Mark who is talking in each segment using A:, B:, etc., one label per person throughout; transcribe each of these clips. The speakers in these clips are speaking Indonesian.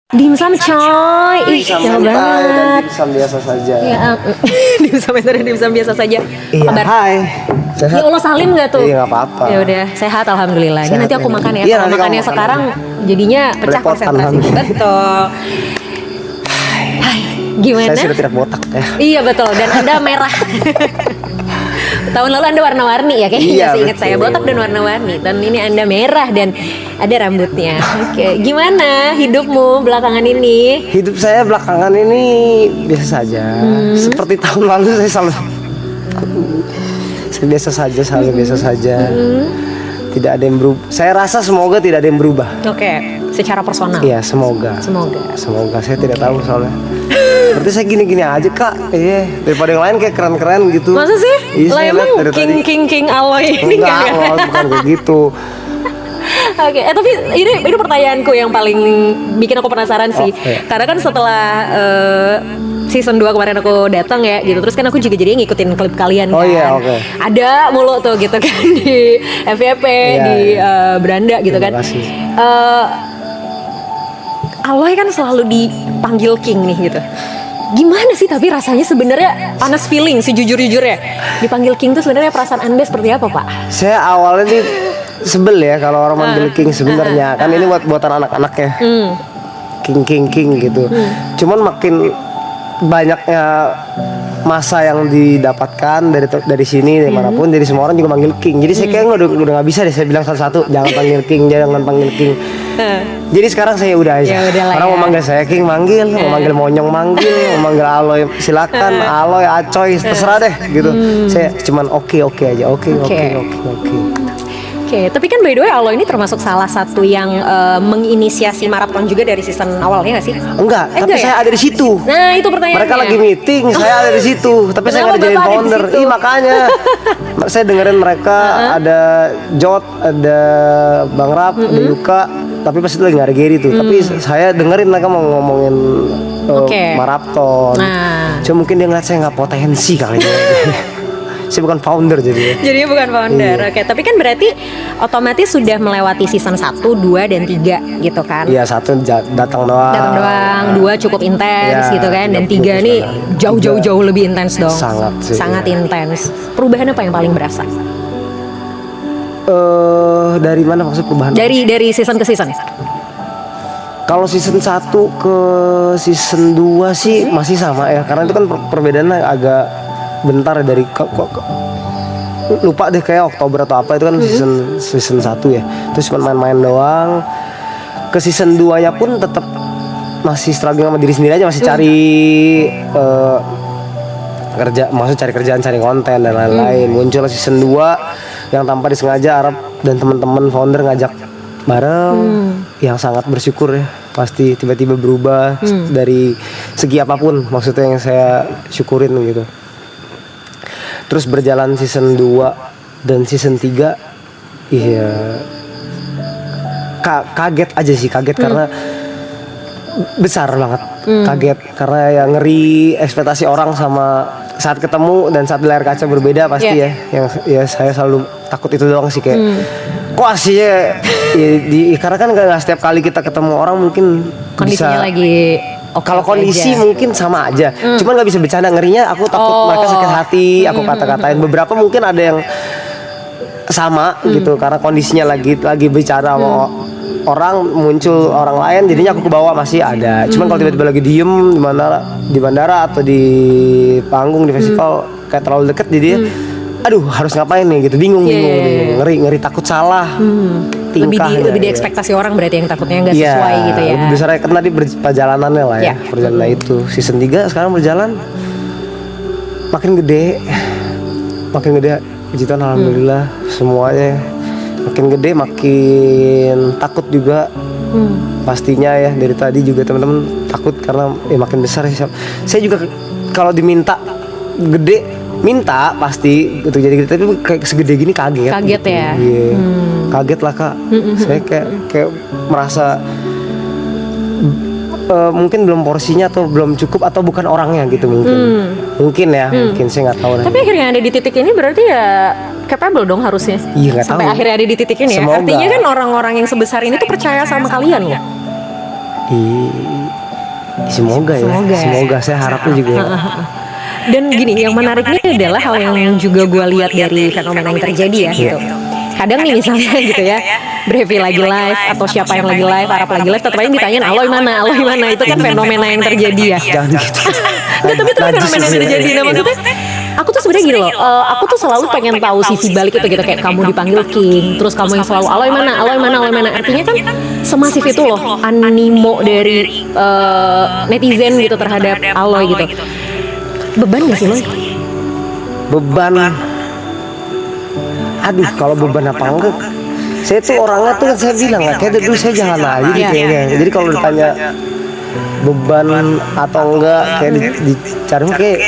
A: Dimsum coy, ih jauh banget.
B: Dimsum biasa saja.
A: Ya, dimsum itu dimsum biasa saja.
B: Iya.
A: Kabar?
B: Hai. Sehat?
A: Ya Allah Salim nggak tuh?
B: Iya nggak apa-apa.
A: Ya udah sehat alhamdulillah. Ini
B: Sehat,
A: nanti aku
B: ya.
A: makan ya.
B: Iya,
A: Kalau
B: nanti
A: makannya
B: kamu makan
A: sekarang
B: aja.
A: jadinya pecah
B: Belepotan,
A: konsentrasi.
B: alhamdulillah.
A: Betul. Hai, gimana?
B: Saya sudah tidak botak ya.
A: Iya betul. Dan Anda merah. Tahun lalu Anda warna-warni ya kayaknya.
B: Iya,
A: Seingat saya
B: betul.
A: botak dan warna-warni. Dan ini Anda merah dan ada rambutnya. Oke, gimana hidupmu belakangan ini?
B: Hidup saya belakangan ini biasa saja. Seperti tahun lalu saya selalu biasa saja, selalu biasa saja. Tidak ada yang berubah. Saya rasa semoga tidak ada yang berubah.
A: Oke, secara personal.
B: Iya, semoga.
A: Semoga.
B: Saya tidak tahu soalnya. Berarti saya gini-gini aja kak. Iya. Daripada yang lain kayak keren-keren gitu.
A: Masa sih?
B: Iya,
A: Lah
B: saya
A: emang
B: lihat dari tadi.
A: king aloy ini
B: Enggak,
A: enggak ya?
B: bukan kayak gitu.
A: Oke, tapi ini pertanyaanku yang paling bikin aku penasaran sih.
B: iya.
A: Karena kan setelah season 2 kemarin aku datang ya gitu. Terus kan aku juga jadi ngikutin klip kalian
B: Oh
A: kan.
B: iya, oke.
A: Ada mulu tuh gitu kan di FYP,
B: Iya,
A: di
B: iya.
A: Beranda gitu
B: Terima
A: kan.
B: kasih.
A: Aloy kan selalu dipanggil King nih gitu. Gimana sih tapi rasanya sebenarnya honest feeling sejujur-jujurnya dipanggil King tuh sebenarnya perasaan Anda seperti apa Pak?
B: Saya awalnya nih sebel ya kalau orang manggil King sebenarnya. Kan ini buatan anak-anak ya. King gitu. Cuman makin banyaknya masa yang didapatkan dari sini dimanapun, jadi semua orang juga manggil King. Jadi saya kayak udah nggak bisa deh saya bilang satu-satu jangan panggil King, jangan panggil King. Jadi sekarang saya udah aja.
A: Ya udahlah
B: Orang
A: ya.
B: mau manggil saya King manggil, mau manggil Monyong manggil, mau manggil Aloy silakan, Aloy, Acoy terserah deh gitu. Saya cuman oke aja, oke.
A: Oke, tapi kan by the way Aloy ini termasuk salah satu yang menginisiasi maraton juga dari season awalnya nggak sih?
B: Enggak, tapi
A: enggak ya?
B: saya ada di situ.
A: Nah itu pertanyaannya.
B: Mereka lagi meeting, saya ada di situ, tapi saya
A: Kenapa
B: nggak dijadiin
A: Bapak ada di
B: founder.
A: situ?
B: Ih makanya, saya dengerin mereka ada Jot, ada Bang Rap, ada Yuka, tapi pas itu lagi nggak ada Gary tuh. Tapi saya dengerin mereka mau ngomongin
A: Oke.
B: maraton.
A: Nah.
B: Cuma mungkin dia ngeliat saya nggak potensi kali ya. Saya bukan founder jadi.
A: Jadinya bukan founder.
B: Iya.
A: Oke, tapi kan berarti otomatis sudah melewati season 1, 2 dan 3 gitu kan?
B: Iya satu datang doang.
A: Datang doang, 2 cukup intens
B: Iya,
A: gitu kan, dan 3
B: tiga
A: nih
B: puluh
A: jauh lebih intens dong.
B: Sangat sih,
A: Sangat
B: iya.
A: intens. Perubahan apa yang paling berasa?
B: Dari mana maksud perubahan?
A: Dari season ke season?
B: Kalau season 1 ke season 2 sih masih sama ya. Karena itu kan perbedaannya agak bentar ya dari lupa deh kayak Oktober atau apa itu kan season 1 ya. Terus cuma main-main doang. Ke season 2-nya pun tetap masih struggling sama diri sendiri aja, masih cari cari kerjaan, cari konten dan lain-lain. Muncul season 2 yang tanpa disengaja Arab dan teman-teman founder ngajak bareng, yang sangat bersyukur ya. Pasti tiba-tiba berubah dari segi apapun, maksudnya yang saya syukurin gitu. Terus berjalan season 2 dan season 3, iya kaget aja sih, karena besar banget. Kaget karena ya ngeri ekspektasi orang sama saat ketemu dan saat di layar kaca berbeda pasti ya. Yang ya saya selalu takut itu doang sih, kayak kok aslinya karena kan gak setiap kali kita ketemu orang mungkin
A: Kondisinya
B: bisa,
A: lagi
B: kalau kondisi
A: aja.
B: mungkin sama aja, cuman nggak bisa bercanda, ngerinya aku takut mereka sakit hati, aku kata-katain. Beberapa mungkin ada yang sama gitu karena kondisinya lagi bicara sama orang, muncul orang lain, jadinya aku ke bawah masih ada. Cuman kalau tiba-tiba lagi diem di bandara atau di panggung di festival kayak terlalu deket, jadi aduh harus ngapain nih gitu, bingung. Ngeri takut salah.
A: Lebih di ekspektasi orang berarti yang takutnya nggak sesuai gitu ya.
B: Lebih besar kan tadi perjalanannya lah ya.
A: Iya.
B: Perjalanan itu season 3 sekarang berjalan makin gede. Puji Tuhan alhamdulillah semuanya makin gede, makin takut juga. Pastinya ya, dari tadi juga teman-teman takut karena makin besar ya. Saya juga kalau diminta gede minta pasti untuk jadi gede, tapi kayak segede gini kaget gitu.
A: Ya.
B: Iya. Kaget lah kak. Saya kayak merasa mungkin belum porsinya atau belum cukup atau bukan orangnya gitu mungkin ya. Mungkin saya nggak tahu.
A: Tapi akhirnya ada di titik ini berarti ya capable dong harusnya.
B: Iya, nggak
A: sampai
B: tahu.
A: akhirnya ada di titik ini ya.
B: Semoga.
A: Artinya kan orang-orang yang sebesar ini tuh percaya sama kalian loh.
B: Semoga saya harapnya juga.
A: Dan gini, yang menariknya adalah hal yang juga gue lihat dari fenomena yang terjadi ya gitu. Kadang nih misalnya gitu ya, Brevi lagi live atau siapa yang lagi live, Arab lagi live, tetap aja ditanyain Aloy mana, itu kan fenomena yang terjadi ya.
B: Jangan gitu.
A: Nggak, tapi itu fenomena yang terjadi. Nah maksudnya, aku tuh sebenarnya gini loh, aku tuh selalu pengen tahu sisi balik itu gitu, kayak kamu dipanggil King, terus kamu yang selalu Aloy mana. Artinya kan semasif itu loh animo dari netizen gitu terhadap Aloy gitu. Beban gak sih Loy?
B: Beban. Aduh, kalau beban apa enggak? Saya tuh orangnya tuh saya bilang lah, kayak dulu saya jalan aja gitu kayaknya. Jadi kalau ditanya beban atau enggak, kayak dicari kayak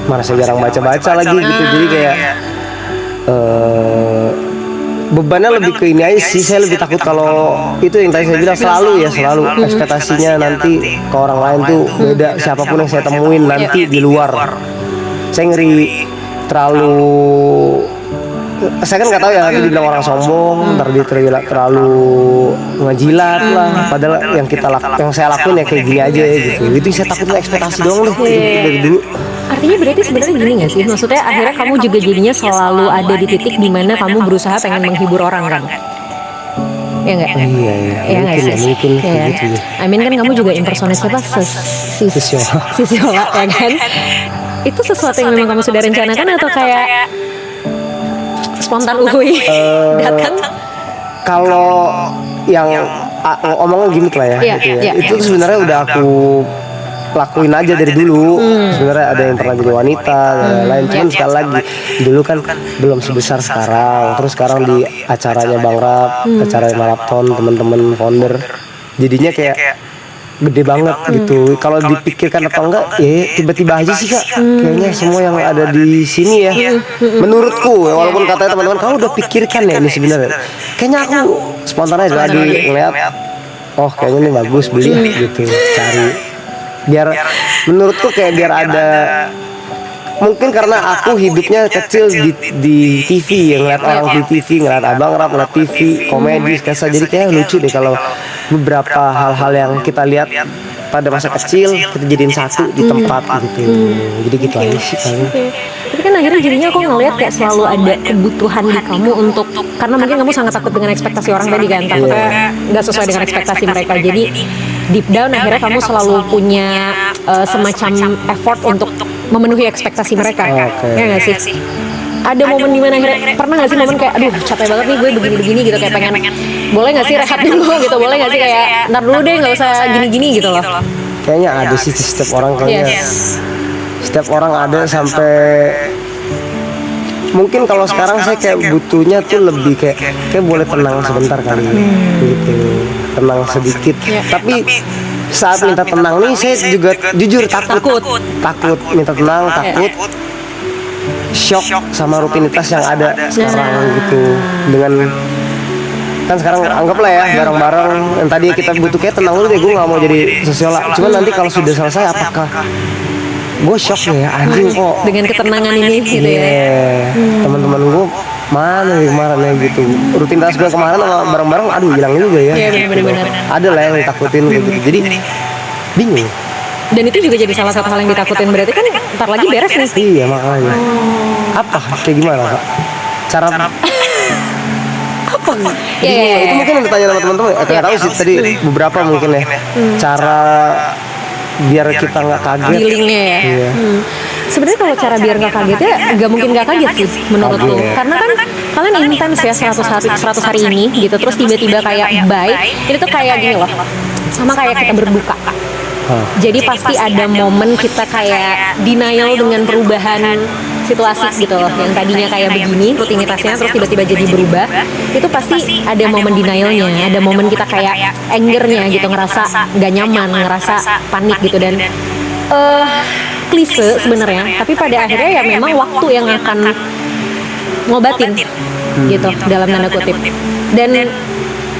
B: mana saya jarang baca lagi gitu. Jadi kayak bebannya lebih ke ini aja sih. Saya lebih takut kalau itu yang tadi saya bilang selalu ekspektasinya nanti ke orang lain tuh beda. Siapapun yang saya temuin nanti di luar, saya ngeri saya kan nggak tahu ya, nanti dibilang orang sombong, ntar dia terlalu ngejilat lah. Padahal yang saya lakuin ya kayak gini aja ya gitu. Itu yang saya takut ekspektasi doang deh dari dulu.
A: Artinya berarti sebenarnya gini gak sih? Maksudnya akhirnya kamu juga jadinya selalu ada di titik dimana kamu berusaha pengen menghibur orang kan? Ya nggak?
B: Iya
A: nggak sih?
B: Mungkin
A: ya.
B: gitu ya.
A: I mean kan kamu juga impersonate siapa? Sisiola ya kan? Itu sesuatu yang memang kamu sudah rencanakan atau kayak spontan datang?
B: Kalau yang omongnya gimmick lah ya, gitu ya. Itu sebenarnya udah aku lakuin aja dari dulu. Sebenarnya ada yang pernah jadi wanita dan lain, cuman sekali lagi dulu kan belum sebesar sekarang. Terus sekarang di acaranya Bang Rap, acara maraton teman-teman founder, jadinya kayak gede banget gitu. Kalau dipikirkan apa enggak, ya tiba-tiba aja sih Kak. Kayaknya semua yang ada di sini ya, menurutku, walaupun katanya teman-teman kamu udah pikirkan ya ini sebenarnya. Kayaknya aku spontan aja tadi ngeliat, oh kayaknya ini bagus, beli gitu, cari. Biar menurutku kayak biar ada, mungkin karena aku hidupnya kecil di TV ya, ngeliat orang di TV, ngeliat Abang Rap, ngeliat TV komedi sketsa, jadi kayak lucu deh kalau beberapa hal-hal yang kita lihat pada masa kecil kita jadiin satu di tempat gitu. Jadi gitu aja sih paling.
A: Tapi kan akhirnya jadinya aku ngeliat kayak selalu ada kebutuhan di kamu untuk, karena mungkin kamu sangat takut dengan ekspektasi orang tadi kan, takutnya nggak sesuai dengan ekspektasi mereka. Jadi deep down akhirnya kamu selalu punya semacam effort untuk memenuhi ekspektasi mereka. Ya nggak sih? Ada momen dimana akhirnya, pernah nggak sih momen kayak aduh capek banget nih gue begini-begini gitu, kayak pengen boleh nggak sih rehat dulu gitu, boleh nggak sih kayak ntar dulu deh nggak usah gini-gini gitu loh.
B: Kayaknya ada sih setiap orang, kayaknya setiap orang ada. Sampai mungkin kalau sekarang saya kayak butuhnya tuh lebih kayak boleh tenang sebentar kali gitu, tenang sedikit. Tapi saat minta tenang nih saya juga jujur takut minta tenang, takut shock sama rutinitas yang ada sekarang gitu. Dengan kan sekarang anggaplah ya bareng-bareng yang tadi kita butuh kayak tenang dulu deh, gue nggak mau jadi sosiola. Cuman nanti kalau sudah selesai apakah gue shock ya anjing kok
A: dengan ketenangan ini gitu ya.
B: Teman-teman gue mana nih kemarin ya gitu, rutinitas gue kemarin sama bareng-bareng aduh hilang juga ya.
A: Iya benar-benar.
B: Ada lah yang ditakutin gitu, jadi bingung.
A: Dan itu juga jadi salah satu hal yang ditakutin, berarti kan ntar lagi beres nih.
B: Iya makanya. Apa kayak gimana Kak? Cara apa? Itu mungkin yang ditanya sama teman-teman. Nggak tahu sih tadi beberapa mungkin ya. Cara biar kita nggak kaget.
A: Dealingnya ya.
B: Iya.
A: Sebenarnya kalau cara biar nggak kaget ya nggak mungkin nggak kaget sih menurutku. Karena kan kalian intens ya 100 hari ini gitu, terus tiba-tiba kayak bye. Ini tuh kayak gini loh. Sama kayak kita berbuka. Jadi pasti ada momen kita kayak denial dengan perubahan situasi gitu loh. Yang tadinya kayak begini rutinitasnya terus tiba-tiba jadi berubah. Itu pasti ada momen denialnya, ada momen kita kayak angernya gitu, ngerasa gak nyaman, ngerasa panik gitu. Dan klise sebenarnya, tapi pada akhirnya ya memang waktu yang akan ngobatin gitu dalam tanda kutip. Dan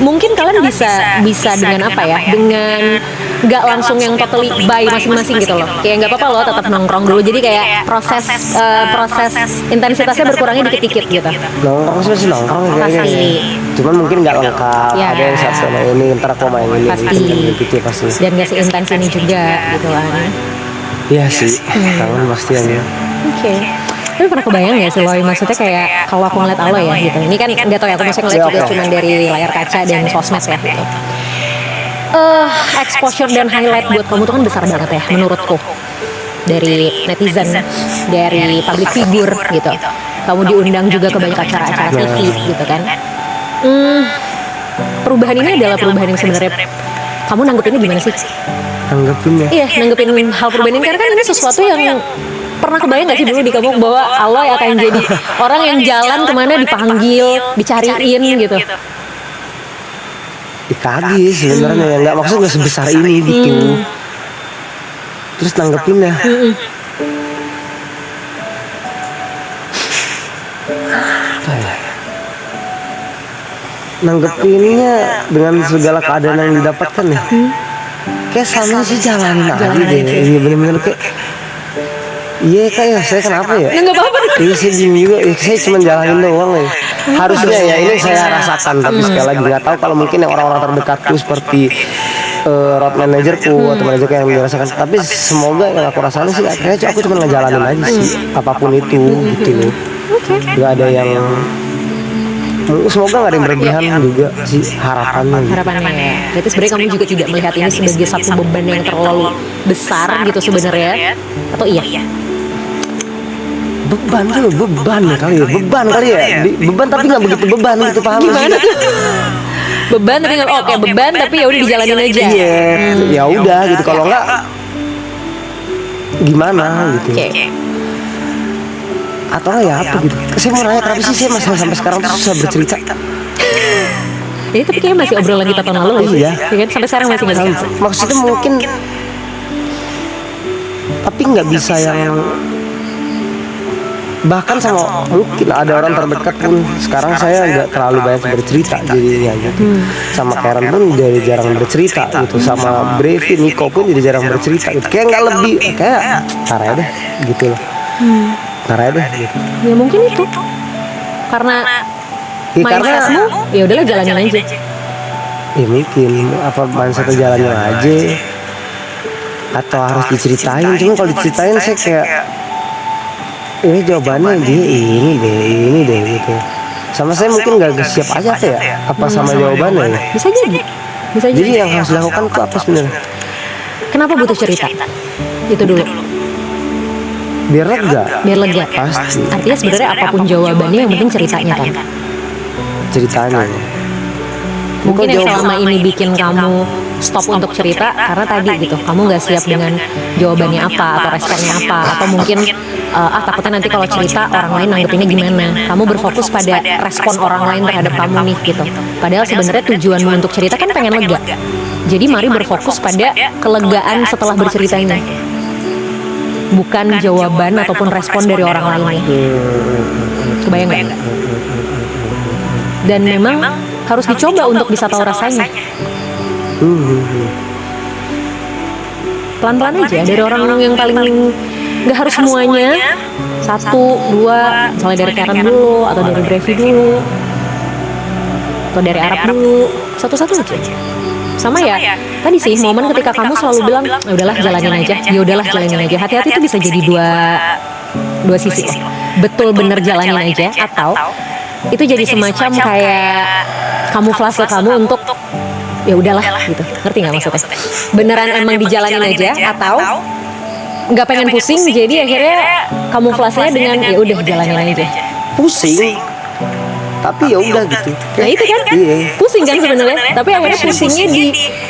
A: mungkin kalian bisa dengan apa ya, dengan nggak langsung yang totally by masing-masing gitu loh, kayak nggak apa-apa loh tetap nongkrong dulu, jadi kayak proses intensitasnya berkurangnya dikit-dikit gitu.
B: Nongkrong sih nongkrong kayaknya.
A: Pasti.
B: Cuman mungkin nggak lengkap.
A: Ya.
B: Ada yang satu main ini, ntar aku main ini.
A: Pasti.
B: Gitu, pasti.
A: Dan gak seintens ini juga gitu kan.
B: Iya sih. Kangen pasti aja.
A: Oke. Tapi pernah kebayang gak sih Loy, maksudnya kayak kalau aku ngeliat Aloy ya gitu, ini kan gak tau ya, aku maksudnya ngeliat juga cuma dari layar kaca dan sosmed ya gitu. Exposure dan highlight buat kamu tuh kan besar banget ya menurutku, dari netizen, dari public figure gitu. Kamu diundang juga ke banyak acara-acara TV gitu kan. Perubahan ini adalah perubahan yang sebenarnya kamu nanggepinnya gimana sih?
B: Nanggepinnya?
A: Iya, nanggepin hal perubahan ini, karena kan ini sesuatu yang pernah kebayang gak sih dulu di kamu bahwa Aloy akan jadi orang yang jalan kemana dipanggil, dicariin gitu?
B: Kaget sebenarnya, nggak maksud nggak sebesar ini gitu. Terus nanggepinnya. Apa ya? Nanggepinnya dengan segala keadaan yang didapatkan ya. Kayak sama sih jalanin aja deh. Iya bener-bener kayak. Iya kayak saya kenapa ya?
A: Nggak apa-apa.
B: Iya saya bingung juga. Saya cuma jalanin doang ya. Harusnya ya ini saya rasakan, tapi sekali lagi nggak tahu kalau mungkin yang orang-orang terdekatku seperti road manajerku atau manajerku yang dirasakan. Tapi semoga yang aku rasain sih kayaknya aku cuma ngejalanin aja sih apapun itu gitu loh. Nggak ada yang semoga nggak ada yang berlebihan juga sih harapannya.
A: Harapannya ya. Berarti sebenarnya kamu juga tidak melihat ini sebagai satu beban yang terlalu besar gitu sebenarnya, atau iya?
B: Beban tuh beban kali ya, beban tapi nggak begitu beban gitu, paham
A: Gimana
B: sih?
A: tuh? Beban tapi nggak, oke beban tapi ya udah dijalanin aja.
B: Iya, ya udah gitu, kalau nggak gimana gitu.
A: Oke.
B: Atau ya apa gitu. Saya mau nanya kenapa sih saya masih sampai sekarang tuh susah bercerita.
A: Ini tapi kayaknya masih obrolan kita tahun lalu sih.
B: Iya.
A: Ya kan sampai sekarang masih nggak bisa.
B: Maksudnya mungkin, tapi nggak bisa yang bahkan sama mungkin ada orang terdekat pun sekarang saya nggak terlalu banyak bercerita jadinya gitu. Sama Karen pun jadi jarang bercerita gitu, sama Brevi, Nico pun jadi jarang bercerita gitu. Kayak nggak lebih kayak ntar aja deh gitu loh. Ntar aja deh gitu.
A: Ya mungkin itu karena mindsetmu ya udahlah jalanin aja.
B: Ya mungkin apa mindsetnya jalanin aja atau harus diceritain. Cuma kalau diceritain saya kayak ini jawabannya dia ini deh gitu. Sama saya mungkin nggak siap aja ya apa sama jawabannya ya.
A: Bisa jadi.
B: Jadi yang harus dilakukan itu apa sebenarnya?
A: Kenapa butuh cerita? Itu dulu.
B: Biar lega.
A: Biar lega.
B: Pasti.
A: Artinya sebenarnya apapun jawabannya yang penting ceritanya kan.
B: Ceritanya.
A: Mungkin yang selama ini bikin kamu stop untuk cerita karena tadi gitu, kamu nggak siap dengan jawabannya apa atau responnya apa, atau mungkin takutnya nanti kalau cerita orang lain nanggepinnya gimana. Kamu berfokus pada respon orang lain terhadap kamu nih gitu. Padahal sebenarnya tujuanmu untuk cerita kan pengen lega. Jadi mari berfokus pada kelegaan setelah bercerita ini, bukan jawaban ataupun respon dari orang lainnya. Kebayang nggak? Dan memang harus dicoba untuk bisa tahu rasanya. Pelan-pelan aja dari orang yang paling nggak harus semuanya, 1, 2, misalnya dari Karen dulu atau dari Brevi dulu atau dari Arab dulu, satu-satu aja. Sama ya tadi sih momen ketika kamu selalu bilang ya udahlah jalanin aja, ya udahlah jalanin aja. Hati-hati itu bisa jadi dua sisi loh. Betul bener jalanin aja, atau itu jadi semacam kayak kamuflase kamu untuk ya udahlah gitu. Ngerti nggak maksudnya? Beneran emang dijalanin aja, atau nggak pengen pusing jadi akhirnya kamuflasenya dengan ya udah jalanin aja.
B: Pusing. Tapi ya udah gitu.
A: Nah itu kan pusing kan sebenarnya, tapi akhirnya pusingnya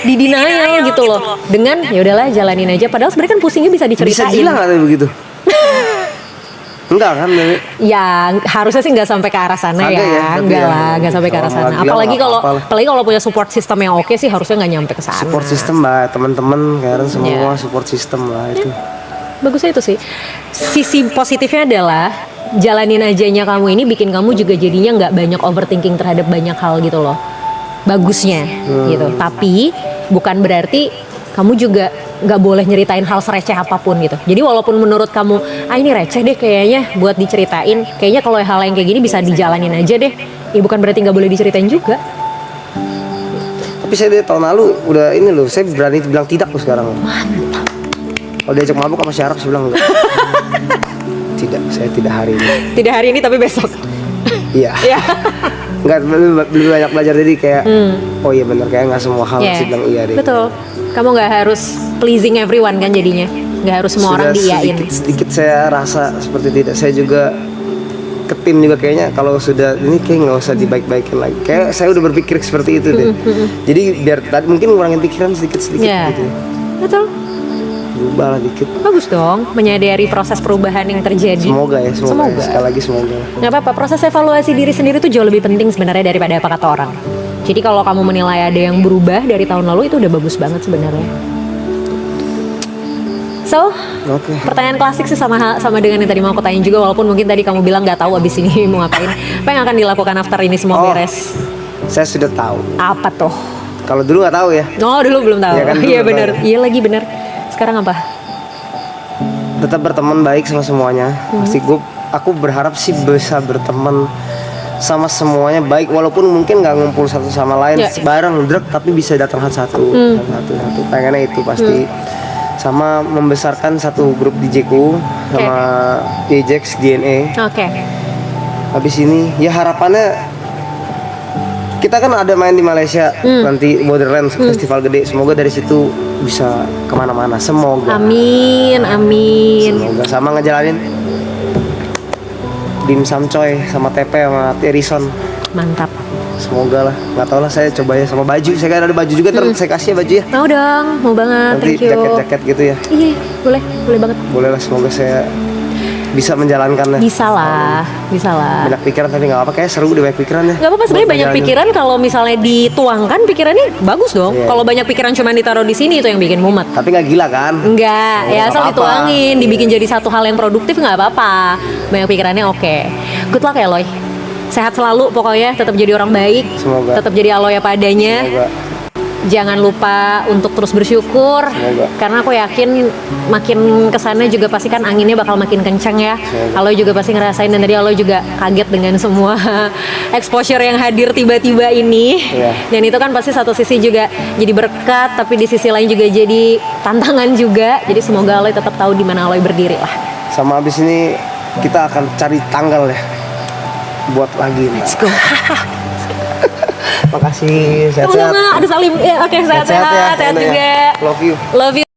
A: di denial gitu loh, dengan ya udahlah jalanin aja. Padahal sebenarnya kan pusingnya bisa diceritain.
B: Bisa bilang atau begitu? Enggak kan?
A: Ya harusnya sih nggak sampai ke arah sana ya, enggak lah, nggak sampai ke arah sana. Apalagi kalau punya support system yang oke sih harusnya nggak nyampe ke sana.
B: Support system lah, teman-teman Karen semua support system lah itu.
A: Bagusnya itu sih. Sisi positifnya adalah jalanin ajanya kamu ini bikin kamu juga jadinya nggak banyak overthinking terhadap banyak hal gitu loh. bagusnya gitu. Tapi bukan berarti kamu juga nggak boleh nyeritain hal sereceh apapun gitu. Jadi walaupun menurut kamu ini receh deh kayaknya buat diceritain, kayaknya kalau hal yang kayak gini bisa dijalanin aja deh, ya bukan berarti nggak boleh diceritain juga.
B: Tapi saya dari tahun lalu udah ini loh, saya berani bilang tidak loh sekarang. Mantap. Kalau diajak mabuk sama Syaraf saya bilang enggak. Tidak, saya tidak hari ini.
A: Tidak hari ini tapi besok.
B: Iya.
A: Iya.
B: Enggak, lebih banyak belajar jadi kayak oh iya benar, kayak nggak semua hal harus bilang iya deh.
A: Betul. Kamu nggak harus pleasing everyone kan jadinya. Nggak harus semua orang diiyain.
B: Sedikit saya rasa seperti tidak. Saya juga ke tim juga kayaknya kalau sudah ini kayak nggak usah dibaik-baikin lagi. Kayak saya udah berpikir seperti itu deh. Jadi biar tadi mungkin ngurangin pikiran sedikit-sedikit gitu.
A: Betul.
B: Berubah lah dikit.
A: Bagus dong, menyadari proses perubahan yang terjadi.
B: Semoga ya, semoga. Sekali lagi semoga.
A: Nggak apa-apa, proses evaluasi diri sendiri tuh jauh lebih penting sebenarnya daripada apa kata orang. Jadi kalau kamu menilai ada yang berubah dari tahun lalu itu udah bagus banget sebenarnya. So, pertanyaan klasik sih sama dengan yang tadi mau aku tanya juga, walaupun mungkin tadi kamu bilang nggak tahu abis ini mau ngapain. Apa yang akan dilakukan after ini semua beres?
B: Saya sudah tahu.
A: Apa tuh?
B: Kalau dulu nggak tahu ya.
A: Oh, dulu belum tahu.
B: Iya kan,
A: Iya benar. Iya lagi benar. Sekarang apa?
B: Tetap berteman baik sama semuanya. Pasti aku berharap sih bisa berteman sama semuanya baik, walaupun mungkin nggak ngumpul satu sama lain bareng drug, tapi bisa datang satu. Pengennya itu pasti. Sama membesarkan satu grup DJ-ku sama Ajax DNA. Habis ini ya harapannya kita kan ada main di Malaysia nanti Borderlands festival gede, semoga dari situ bisa kemana-mana, semoga.
A: Amin.
B: Semoga sama ngejalanin Dimsum Coy sama TP sama Terison.
A: Mantap.
B: Semoga lah, nggak tau lah, saya coba ya sama baju. Saya kan ada baju juga, saya kasih ya baju ya.
A: Mau dong, mau banget.
B: Nanti
A: thank you.
B: jaket-jaket gitu ya.
A: Iya, boleh banget.
B: Boleh lah, semoga saya bisa menjalankannya.
A: Bisa lah.
B: Banyak pikiran tapi nggak apa, kayak seru deh banyak pikiran ya.
A: Gak apa-apa sebenarnya, banyak pikiran kalau misalnya dituangkan pikirannya bagus dong. Kalau banyak pikiran cuma ditaruh di sini itu yang bikin mumet.
B: Tapi nggak gila kan?
A: Enggak, ya asal dituangin, dibikin jadi satu hal yang produktif nggak apa-apa. Banyak pikirannya oke. Good luck ya Loy. Sehat selalu pokoknya, tetap jadi orang baik.
B: Semoga.
A: Tetap jadi Aloy apa adanya.
B: Semoga.
A: Jangan lupa untuk terus bersyukur.
B: Semoga.
A: Karena aku yakin makin kesana juga pasti kan anginnya bakal makin kencang ya. Aloy juga pasti ngerasain, dan tadi Aloy juga kaget dengan semua exposure yang hadir tiba-tiba ini. Dan itu kan pasti satu sisi juga jadi berkat, tapi di sisi lain juga jadi tantangan juga. Jadi semoga Aloy tetap tahu di mana Aloy berdiri lah.
B: Sama abis ini kita akan cari tanggal ya buat lagi. Let's go. Makasih, sehat-sehat.
A: Ada Salim. Ya, oke, sehat-sehat. Sehat juga.
B: Love you.